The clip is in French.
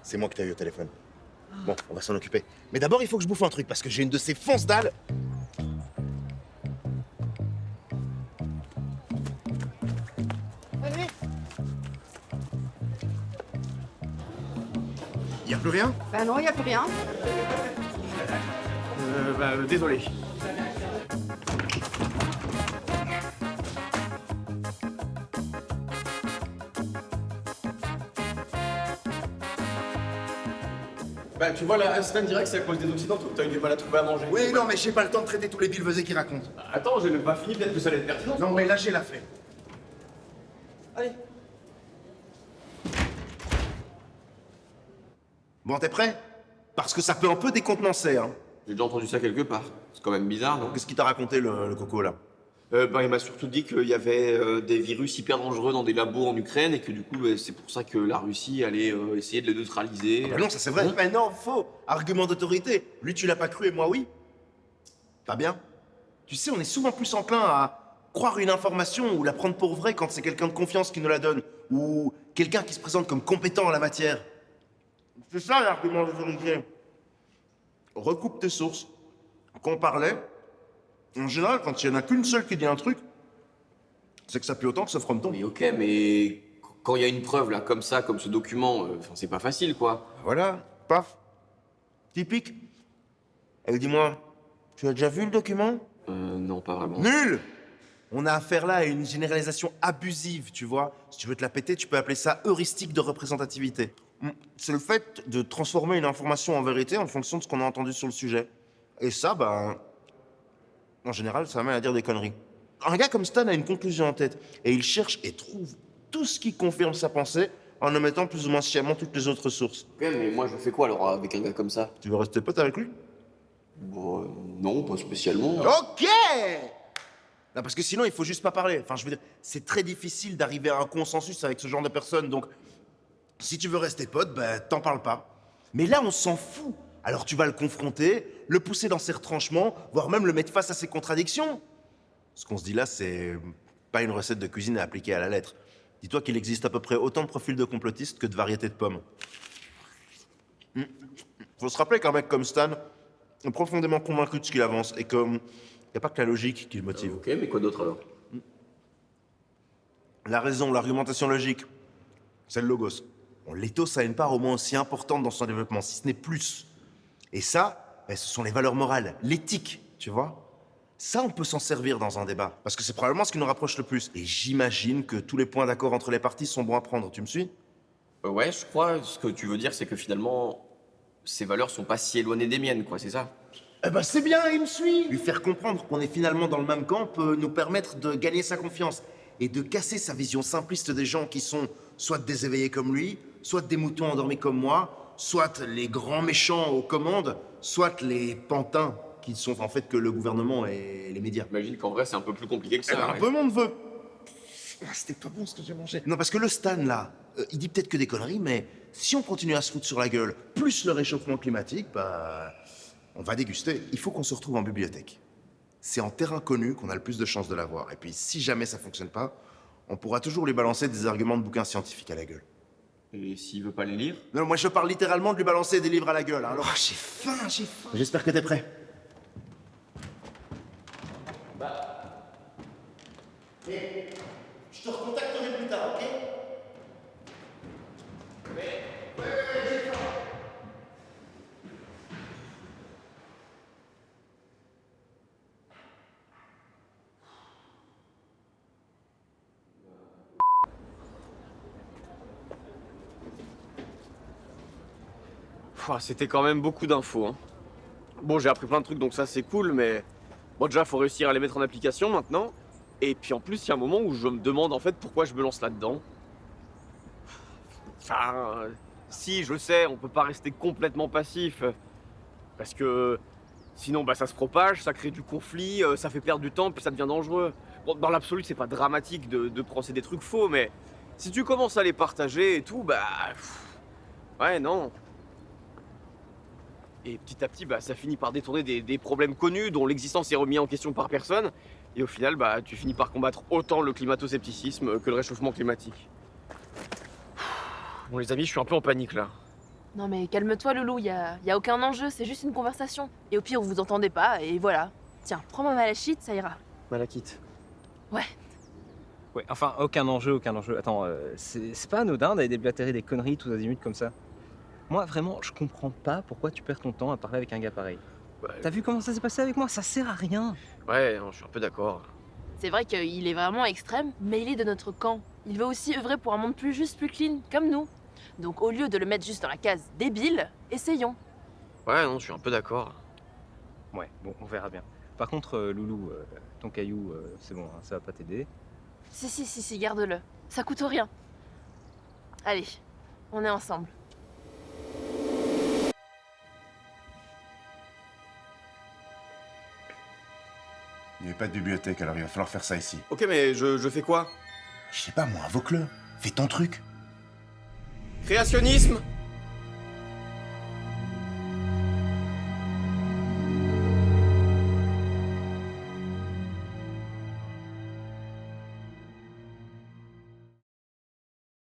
C'est moi qui t'ai eu au téléphone. Bon, on va s'en occuper. Mais d'abord, il faut que je bouffe un truc, parce que j'ai une de ces fonces dalles. Allez. Y a plus rien? Bah non, y a plus rien. Désolé. Bah tu vois là, Stan dirait que c'est à cause des Occidentaux que t'as eu du mal à trouver à manger. Oui, non, mais j'ai pas le temps de traiter tous les billevesés qui racontent. Attends, j'ai même pas fini, peut-être que ça allait être pertinent. Non, mais là, j'ai la fait. Allez. Bon, t'es prêt? Parce que ça peut un peu décontenancer, hein. J'ai déjà entendu ça quelque part. C'est quand même bizarre, non? Qu'est-ce qu'il t'a raconté, le coco, là? Il m'a surtout dit qu'il y avait des virus hyper dangereux dans des labos en Ukraine et que du coup, c'est pour ça que la Russie allait essayer de les neutraliser. Bah non, ça c'est vrai. Mais non, faux. Argument d'autorité. Lui, tu l'as pas cru et moi, oui. Pas bien. Tu sais, on est souvent plus enclin à croire une information ou la prendre pour vraie quand c'est quelqu'un de confiance qui nous la donne. Ou quelqu'un qui se présente comme compétent en la matière. C'est ça l'argument d'autorité. Recoupe tes sources. Quand on parlait, en général, quand il y en a qu'une seule qui dit un truc, c'est que ça pue autant que ce frometon. Oui, ok, mais quand il y a une preuve là, comme ça, comme ce document, c'est pas facile quoi. Voilà, paf. Typique. Et dis-moi, tu as déjà vu le document? Non, pas vraiment. Nul! On a affaire là à une généralisation abusive, tu vois. Si tu veux te la péter, tu peux appeler ça heuristique de représentativité. C'est le fait de transformer une information en vérité en fonction de ce qu'on a entendu sur le sujet. Et ça, en général, ça amène à dire des conneries. Un gars comme Stan a une conclusion en tête, et il cherche et trouve tout ce qui confirme sa pensée en omettant plus ou moins sciemment toutes les autres sources. Ok, mais moi je fais quoi alors avec un gars comme ça? Tu veux rester pote avec lui? Bon, non, pas spécialement. Ok! Non, parce que sinon, il faut juste pas parler. Enfin, je veux dire, c'est très difficile d'arriver à un consensus avec ce genre de personnes, donc si tu veux rester pote, t'en parles pas. Mais là, on s'en fout. Alors tu vas le confronter, le pousser dans ses retranchements, voire même le mettre face à ses contradictions. Ce qu'on se dit là, c'est pas une recette de cuisine à appliquer à la lettre. Dis-toi qu'il existe à peu près autant de profils de complotistes que de variétés de pommes. Faut se rappeler qu'un mec comme Stan est profondément convaincu de ce qu'il avance et qu'il n'y a pas que la logique qui le motive. Ok, mais quoi d'autre alors? La raison, l'argumentation logique, c'est le logos. Bon, l'éthos a une part au moins aussi importante dans son développement, si ce n'est plus. Et ça, ce sont les valeurs morales, l'éthique, tu vois. Ça, on peut s'en servir dans un débat, parce que c'est probablement ce qui nous rapproche le plus. Et j'imagine que tous les points d'accord entre les parties sont bons à prendre, tu me suis? Ouais, je crois, ce que tu veux dire, c'est que finalement, ces valeurs sont pas si éloignées des miennes, quoi, c'est ça? Eh ben c'est bien, il me suit. Lui faire comprendre qu'on est finalement dans le même camp peut nous permettre de gagner sa confiance et de casser sa vision simpliste des gens qui sont soit des éveillés comme lui, soit des moutons endormis comme moi, soit les grands méchants aux commandes, soit les pantins qui sont en fait que le gouvernement et les médias. J'imagine qu'en vrai, c'est un peu plus compliqué que ça. Un ouais. peu mon neveu. C'était pas bon ce que j'ai mangé. Non, parce que le Stan, là, il dit peut-être que des conneries, mais si on continue à se foutre sur la gueule, plus le réchauffement climatique, on va déguster. Il faut qu'on se retrouve en bibliothèque. C'est en terrain connu qu'on a le plus de chances de l'avoir. Et puis, si jamais ça fonctionne pas, on pourra toujours lui balancer des arguments de bouquins scientifiques à la gueule. Et s'il veut pas les lire? Non, moi je parle littéralement de lui balancer des livres à la gueule. Hein. Alors, j'ai faim. J'espère que t'es prêt. Je te recontacterai plus tard, ok? C'était quand même beaucoup d'infos. Hein. Bon, j'ai appris plein de trucs, donc ça c'est cool, mais bon, déjà, faut réussir à les mettre en application maintenant. Et puis en plus, il y a un moment où je me demande en fait pourquoi je me lance là-dedans. Enfin, si, je sais, on peut pas rester complètement passif. Parce que sinon, ça se propage, ça crée du conflit, ça fait perdre du temps, puis ça devient dangereux. Bon, dans l'absolu, c'est pas dramatique de penser des trucs faux, mais si tu commences à les partager et tout, ouais, non. Et petit à petit, bah, ça finit par détourner des problèmes connus dont l'existence est remise en question par personne. Et au final, bah, tu finis par combattre autant le climato-scepticisme que le réchauffement climatique. Bon les amis, je suis un peu en panique là. Non mais calme-toi Loulou, y a aucun enjeu, c'est juste une conversation. Et au pire, vous vous entendez pas, et voilà. Tiens, prends ma malachite, ça ira. Malakite. Ouais. Ouais, enfin, aucun enjeu, aucun enjeu. Attends, c'est pas anodin d'aller déblatérer des conneries tous azimuts comme ça. Moi, vraiment, je comprends pas pourquoi tu perds ton temps à parler avec un gars pareil. Ouais, T'as vu comment ça s'est passé avec moi? Ça sert à rien. ouais, non, je suis un peu d'accord. C'est vrai qu'il est vraiment extrême, mais il est de notre camp. Il veut aussi œuvrer pour un monde plus juste, plus clean, comme nous. Donc au lieu de le mettre juste dans la case débile, essayons. Ouais, non, je suis un peu d'accord. Ouais, bon, on verra bien. Par contre, Loulou, ton caillou, c'est bon, hein, ça va pas t'aider. Si, garde-le. Ça coûte rien. Allez, on est ensemble. Il n'y avait pas de bibliothèque, alors il va falloir faire ça ici. Ok, mais je fais quoi? Je sais pas moi, invoque-le. Fais ton truc. Créationnisme,